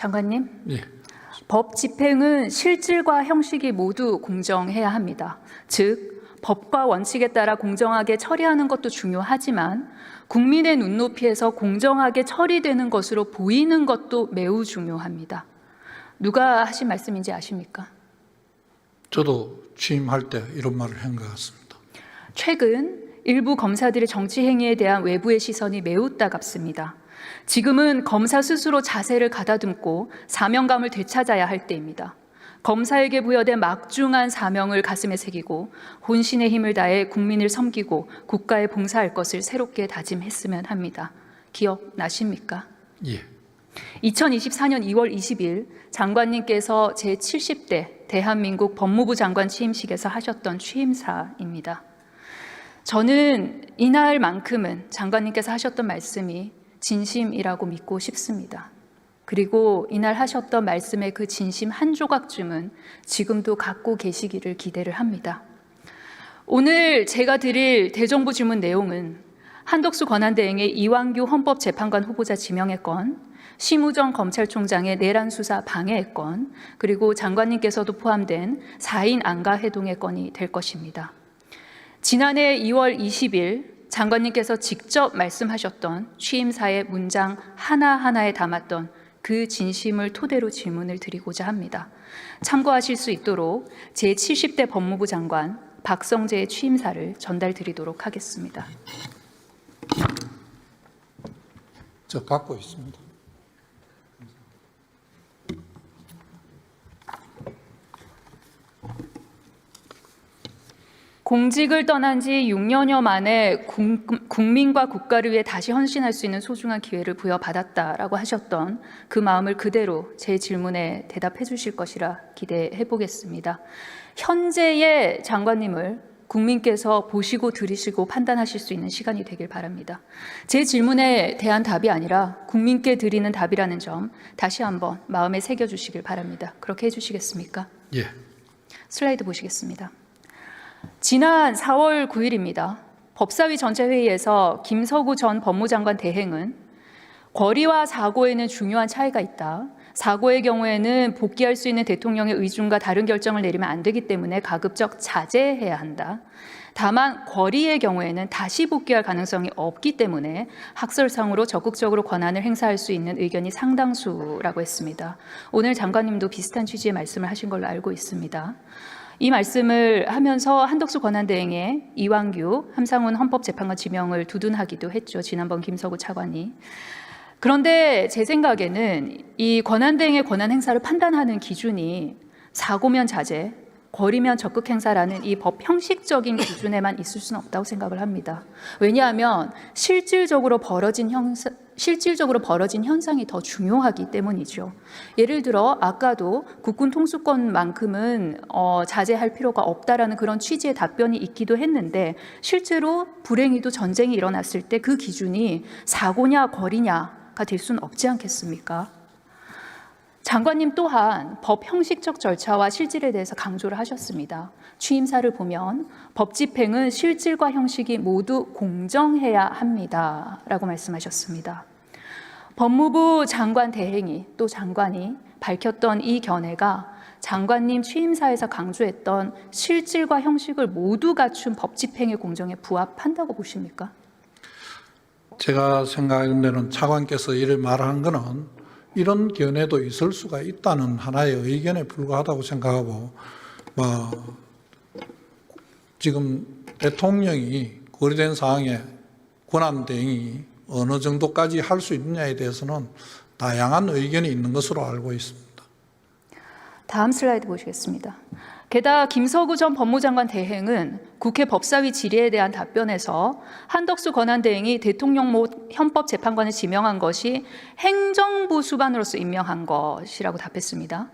장관님, 예. 법 집행은 실질과 형식이 모두 공정해야 합니다. 즉, 법과 원칙에 따라 공정하게 처리하는 것도 중요하지만 국민의 눈높이에서 공정하게 처리되는 것으로 보이는 것도 매우 중요합니다. 누가 하신 말씀인지 아십니까? 저도 취임할 때 이런 말을 한 것 같습니다. 최근 일부 검사들의 정치 행위에 대한 외부의 시선이 매우 따갑습니다. 지금은 검사 스스로 자세를 가다듬고 사명감을 되찾아야 할 때입니다. 검사에게 부여된 막중한 사명을 가슴에 새기고 혼신의 힘을 다해 국민을 섬기고 국가에 봉사할 것을 새롭게 다짐했으면 합니다. 기억나십니까? 예. 2024년 2월 20일 장관님께서 제70대 대한민국 법무부 장관 취임식에서 하셨던 취임사입니다. 저는 이날만큼은 장관님께서 하셨던 말씀이 진심이라고 믿고 싶습니다. 그리고 이날 하셨던 말씀의 그 진심 한 조각쯤은 지금도 갖고 계시기를 기대를 합니다. 오늘 제가 드릴 대정부 질문 내용은 한덕수 권한대행의 이완규 헌법재판관 후보자 지명의 건, 심우정 검찰총장의 내란 수사 방해의 건, 그리고 장관님께서도 포함된 4인 안가 회동의 건이 될 것입니다. 지난해 2월 20일 장관님께서 직접 말씀하셨던 취임사의 문장 하나하나에 담았던 그 진심을 토대로 질문을 드리고자 합니다. 참고하실 수 있도록 제70대 법무부 장관 박성재의 취임사를 전달드리도록 하겠습니다. 저 갖고 있습니다. 공직을 떠난 지 6년여 만에 국민과 국가를 위해 다시 헌신할 수 있는 소중한 기회를 부여받았다라고 하셨던 그 마음을 그대로 제 질문에 대답해 주실 것이라 기대해 보겠습니다. 현재의 장관님을 국민께서 보시고 들으시고 판단하실 수 있는 시간이 되길 바랍니다. 제 질문에 대한 답이 아니라 국민께 드리는 답이라는 점 다시 한번 마음에 새겨주시길 바랍니다. 그렇게 해주시겠습니까? 예. 슬라이드 보시겠습니다. 지난 4월 9일입니다. 법사위 전체 회의에서 김서구 전 법무장관 대행은 권리와 사고에는 중요한 차이가 있다. 사고의 경우에는 복귀할 수 있는 대통령의 의중과 다른 결정을 내리면 안 되기 때문에 가급적 자제해야 한다. 다만 권리의 경우에는 다시 복귀할 가능성이 없기 때문에 학설상으로 적극적으로 권한을 행사할 수 있는 의견이 상당수라고 했습니다. 오늘 장관님도 비슷한 취지의 말씀을 하신 걸로 알고 있습니다. 이 말씀을 하면서 한덕수 권한대행의 이완규 함상훈 헌법재판관 지명을 두둔하기도 했죠. 지난번 김서구 차관이. 그런데 제 생각에는 이 권한대행의 권한 행사를 판단하는 기준이 사고면 자제, 권리면 적극 행사라는 이 법 형식적인 기준에만 있을 수는 없다고 생각을 합니다. 왜냐하면 실질적으로 벌어진 현상이 더 중요하기 때문이죠. 예를 들어 아까도 국군 통수권만큼은 자제할 필요가 없다라는 그런 취지의 답변이 있기도 했는데 실제로 불행히도 전쟁이 일어났을 때 그 기준이 사고냐 권리냐가 될 수는 없지 않겠습니까? 장관님 또한 법 형식적 절차와 실질에 대해서 강조를 하셨습니다. 취임사를 보면 법 집행은 실질과 형식이 모두 공정해야 합니다. 라고 말씀하셨습니다. 법무부 장관 대행이 또 장관이 밝혔던 이 견해가 장관님 취임사에서 강조했던 실질과 형식을 모두 갖춘 법 집행의 공정에 부합한다고 보십니까? 제가 생각하는 데는 차관께서 이를 말한 것은 이런 견해도 있을 수가 있다는 하나의 의견에 불과하다고 생각하고, 지금 대통령이 거리된 상황에 권한대행이 어느 정도까지 할 수 있느냐에 대해서는 다양한 의견이 있는 것으로 알고 있습니다. 다음 슬라이드 보시겠습니다. 게다가 김서구 전 법무장관 대행은 국회 법사위 질의에 대한 답변에서 한덕수 권한대행이 대통령 못 헌법재판관을 지명한 것이 행정부 수반으로서 임명한 것이라고 답했습니다.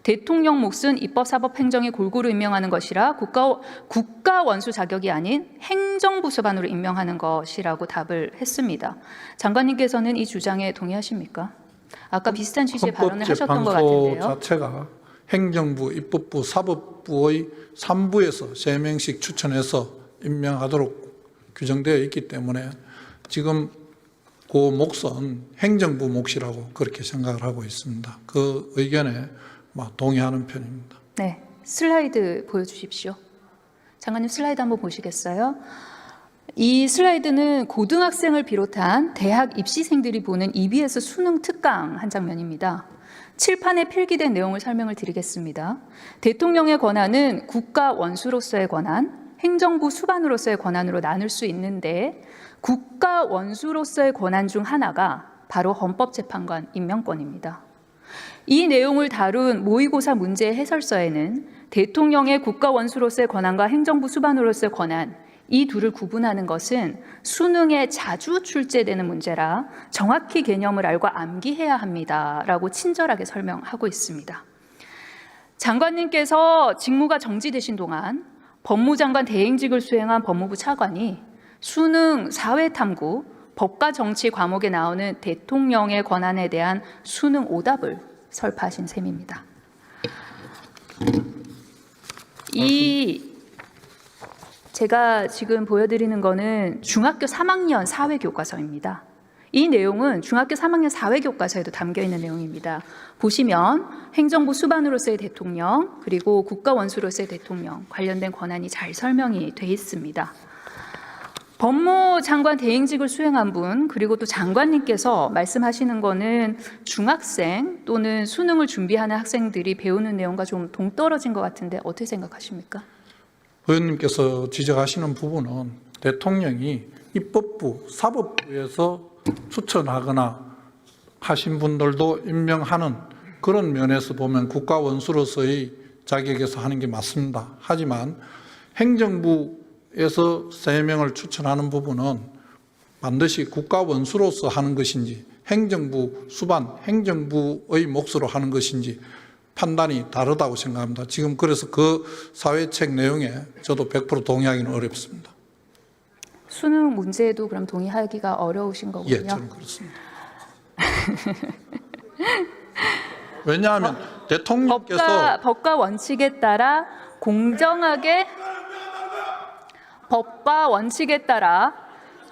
대통령 몫은 입법사법행정에 골고루 임명하는 것이라 국가 원수 자격이 아닌 행정부 수반으로 임명하는 것이라고 답을 했습니다. 장관님께서는 이 주장에 동의하십니까? 아까 비슷한 취지의 발언을 하셨던 것 같은데요. 자체가 행정부, 입법부, 사법부의 3부에서 3명씩 추천해서 임명하도록 규정되어 있기 때문에 지금 그 몫은 행정부 몫이라고 그렇게 생각을 하고 있습니다. 그 의견에 동의하는 편입니다. 네, 슬라이드 보여주십시오. 장관님 슬라이드 한번 보시겠어요? 이 슬라이드는 고등학생을 비롯한 대학 입시생들이 보는 EBS 수능 특강 한 장면입니다. 칠판에 필기된 내용을 설명을 드리겠습니다. 대통령의 권한은 국가 원수로서의 권한, 행정부 수반으로서의 권한으로 나눌 수 있는데 국가 원수로서의 권한 중 하나가 바로 헌법재판관 임명권입니다. 이 내용을 다룬 모의고사 문제 해설서에는 대통령의 국가 원수로서의 권한과 행정부 수반으로서의 권한, 이 둘을 구분하는 것은 수능에 자주 출제되는 문제라 정확히 개념을 알고 암기해야 합니다라고 친절하게 설명하고 있습니다. 장관님께서 직무가 정지되신 동안 법무장관 대행직을 수행한 법무부 차관이 수능 사회탐구, 법과 정치 과목에 나오는 대통령의 권한에 대한 수능 오답을 설파하신 셈입니다. 제가 지금 보여드리는 거는 중학교 3학년 사회교과서입니다. 이 내용은 중학교 3학년 사회교과서에도 담겨있는 내용입니다. 보시면 행정부 수반으로서의 대통령, 그리고 국가원수로서의 대통령 관련된 권한이 잘 설명이 돼 있습니다. 법무장관 대행직을 수행한 분, 그리고 또 장관님께서 말씀하시는 거는 중학생 또는 수능을 준비하는 학생들이 배우는 내용과 좀 동떨어진 것 같은데 어떻게 생각하십니까? 의원님께서 지적하시는 부분은 대통령이 입법부, 사법부에서 추천하거나 하신 분들도 임명하는 그런 면에서 보면 국가원수로서의 자격에서 하는 게 맞습니다. 하지만 행정부에서 3명을 추천하는 부분은 반드시 국가원수로서 하는 것인지 행정부 수반, 행정부의 몫으로 하는 것인지 판단이 다르다고 생각합니다. 지금 그래서 그 사회책 내용에 저도 100% 동의하기는 어렵습니다. 수능 문제에도 그럼 동의하기가 어려우신 거군요. 예, 저는 그렇습니다. 왜냐하면 대통령께서 법과 원칙에 따라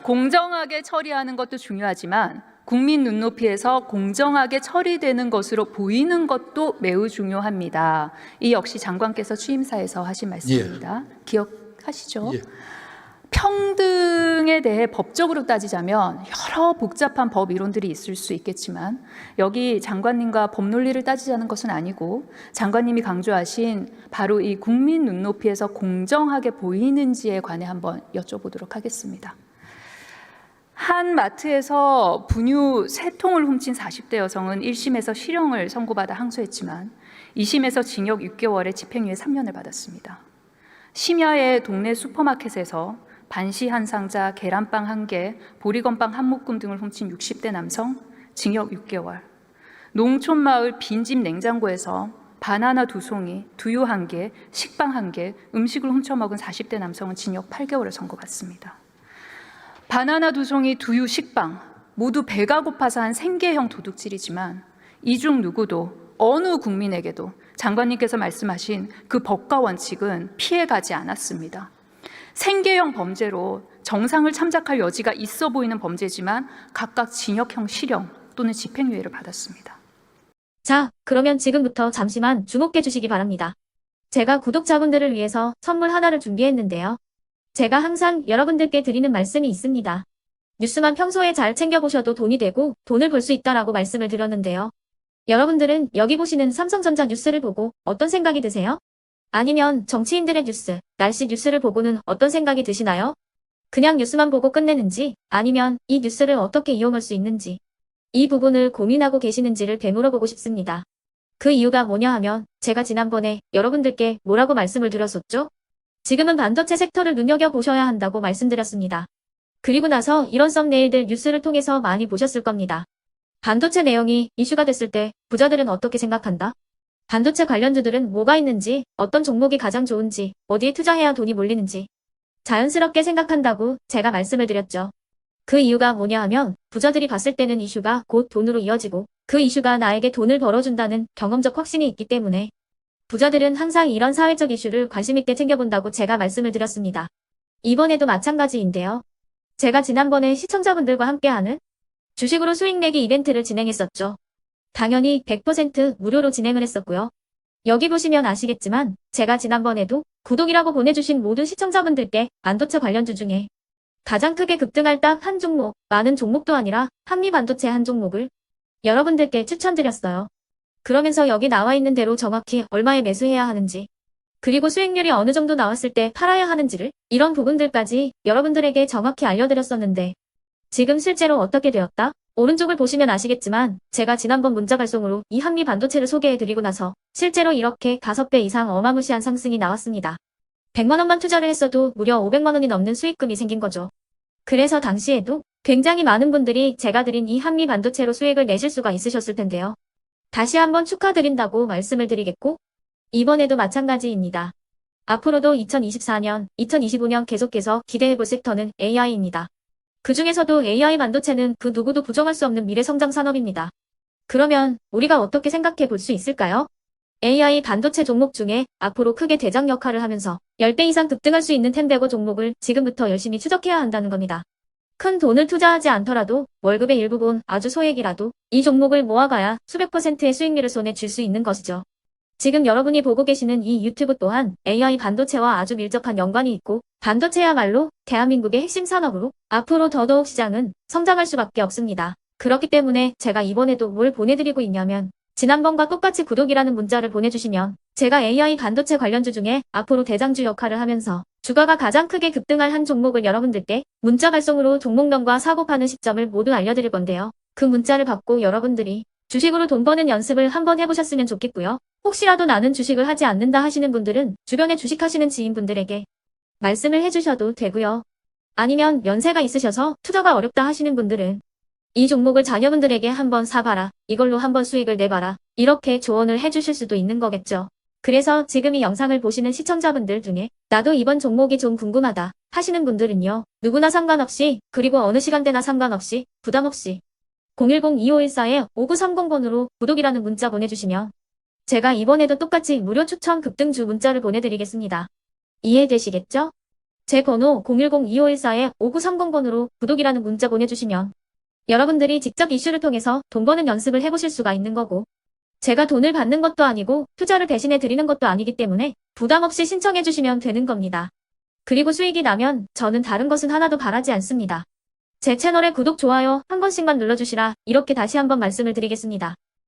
공정하게 처리하는 것도 중요하지만 국민 눈높이에서 공정하게 처리되는 것으로 보이는 것도 매우 중요합니다. 이 역시 장관께서 취임사에서 하신 말씀입니다. 예. 기억하시죠? 예. 평등에 대해 법적으로 따지자면 여러 복잡한 법 이론들이 있을 수 있겠지만 여기 장관님과 법 논리를 따지자는 것은 아니고 장관님이 강조하신 바로 이 국민 눈높이에서 공정하게 보이는지에 관해 한번 여쭤보도록 하겠습니다. 한 마트에서 분유 3통을 훔친 40대 여성은 1심에서 실형을 선고받아 항소했지만 2심에서 징역 6개월에 집행유예 3년을 받았습니다. 심야의 동네 슈퍼마켓에서 반시 한 상자, 계란빵 1개, 보리건빵 한 묶음 등을 훔친 60대 남성, 징역 6개월. 농촌마을 빈집 냉장고에서 바나나 2송이, 두유 1개, 식빵 1개, 음식을 훔쳐먹은 40대 남성은 징역 8개월을 선고받습니다. 바나나 2송이, 두유, 식빵 모두 배가 고파서 한 생계형 도둑질이지만 이 중 누구도 어느 국민에게도 장관님께서 말씀하신 그 법과 원칙은 피해가지 않았습니다. 생계형 범죄로 정상을 참작할 여지가 있어 보이는 범죄지만 각각 징역형 실형 또는 집행유예를 받았습니다. 자, 그러면 지금부터 잠시만 주목해 주시기 바랍니다. 제가 구독자분들을 위해서 선물 하나를 준비했는데요. 제가 항상 여러분들께 드리는 말씀이 있습니다. 뉴스만 평소에 잘 챙겨보셔도 돈이 되고 돈을 벌 수 있다라고 말씀을 드렸는데요. 여러분들은 여기 보시는 삼성전자 뉴스를 보고 어떤 생각이 드세요? 아니면 정치인들의 뉴스, 날씨 뉴스를 보고는 어떤 생각이 드시나요? 그냥 뉴스만 보고 끝내는지 아니면 이 뉴스를 어떻게 이용할 수 있는지 이 부분을 고민하고 계시는지를 되물어보고 싶습니다. 그 이유가 뭐냐 하면 제가 지난번에 여러분들께 뭐라고 말씀을 드렸었죠? 지금은 반도체 섹터를 눈여겨보셔야 한다고 말씀드렸습니다. 그리고 나서 이런 썸네일들 뉴스를 통해서 많이 보셨을 겁니다. 반도체 내용이 이슈가 됐을 때 부자들은 어떻게 생각한다? 반도체 관련주들은 뭐가 있는지, 어떤 종목이 가장 좋은지, 어디에 투자해야 돈이 몰리는지 자연스럽게 생각한다고 제가 말씀을 드렸죠. 그 이유가 뭐냐 하면 부자들이 봤을 때는 이슈가 곧 돈으로 이어지고 그 이슈가 나에게 돈을 벌어준다는 경험적 확신이 있기 때문에 부자들은 항상 이런 사회적 이슈를 관심있게 챙겨본다고 제가 말씀을 드렸습니다. 이번에도 마찬가지인데요. 제가 지난번에 시청자분들과 함께하는 주식으로 수익 내기 이벤트를 진행했었죠. 당연히 100% 무료로 진행을 했었고요. 여기 보시면 아시겠지만 제가 지난번에도 구독이라고 보내주신 모든 시청자분들께 반도체 관련주 중에 가장 크게 급등할 딱 한 종목, 많은 종목도 아니라 한미반도체 한 종목을 여러분들께 추천드렸어요. 그러면서 여기 나와 있는 대로 정확히 얼마에 매수해야 하는지, 그리고 수익률이 어느 정도 나왔을 때 팔아야 하는지를, 이런 부분들까지 여러분들에게 정확히 알려드렸었는데 지금 실제로 어떻게 되었다? 오른쪽을 보시면 아시겠지만 제가 지난번 문자 발송으로 이 한미 반도체를 소개해드리고 나서 실제로 이렇게 5배 이상 어마무시한 상승이 나왔습니다. 100만 원만 투자를 했어도 무려 500만 원이 넘는 수익금이 생긴 거죠. 그래서 당시에도 굉장히 많은 분들이 제가 드린 이 한미 반도체로 수익을 내실 수가 있으셨을 텐데요. 다시 한번 축하드린다고 말씀을 드리겠고, 이번에도 마찬가지입니다. 앞으로도 2024년, 2025년 계속해서 기대해볼 섹터는 AI입니다. 그 중에서도 AI 반도체는 그 누구도 부정할 수 없는 미래 성장 산업입니다. 그러면 우리가 어떻게 생각해 볼 수 있을까요? AI 반도체 종목 중에 앞으로 크게 대장 역할을 하면서 10배 이상 급등할 수 있는 템베고 종목을 지금부터 열심히 추적해야 한다는 겁니다. 큰 돈을 투자하지 않더라도 월급의 일부분 아주 소액이라도 이 종목을 모아가야 수백 %의 수익률을 손에 쥘 수 있는 것이죠. 지금 여러분이 보고 계시는 이 유튜브 또한 AI 반도체와 아주 밀접한 연관이 있고, 반도체야말로 대한민국의 핵심 산업으로 앞으로 더더욱 시장은 성장할 수밖에 없습니다. 그렇기 때문에 제가 이번에도 뭘 보내드리고 있냐면, 지난번과 똑같이 구독이라는 문자를 보내주시면 제가 AI 반도체 관련주 중에 앞으로 대장주 역할을 하면서 주가가 가장 크게 급등할 한 종목을 여러분들께 문자 발송으로 종목명과 사고 파는 시점을 모두 알려드릴 건데요. 그 문자를 받고 여러분들이 주식으로 돈 버는 연습을 한번 해보셨으면 좋겠고요. 혹시라도 나는 주식을 하지 않는다 하시는 분들은 주변에 주식하시는 지인분들에게 말씀을 해주셔도 되고요. 아니면 연세가 있으셔서 투자가 어렵다 하시는 분들은 이 종목을 자녀분들에게 한번 사봐라, 이걸로 한번 수익을 내봐라, 이렇게 조언을 해주실 수도 있는 거겠죠. 그래서 지금 이 영상을 보시는 시청자분들 중에 나도 이번 종목이 좀 궁금하다 하시는 분들은요, 누구나 상관없이, 그리고 어느 시간대나 상관없이 부담 없이 010-2514-5930번으로 구독이라는 문자 보내주시면 제가 이번에도 똑같이 무료 추천 급등주 문자를 보내드리겠습니다. 이해되시겠죠? 제 번호 010-2514-5930번으로 구독이라는 문자 보내주시면 여러분들이 직접 이슈를 통해서 돈 버는 연습을 해보실 수가 있는 거고, 제가 돈을 받는 것도 아니고 투자를 대신해 드리는 것도 아니기 때문에 부담 없이 신청해 주시면 되는 겁니다. 그리고 수익이 나면 저는 다른 것은 하나도 바라지 않습니다. 제 채널에 구독, 좋아요 한 번씩만 눌러주시라, 이렇게 다시 한번 말씀을 드리겠습니다.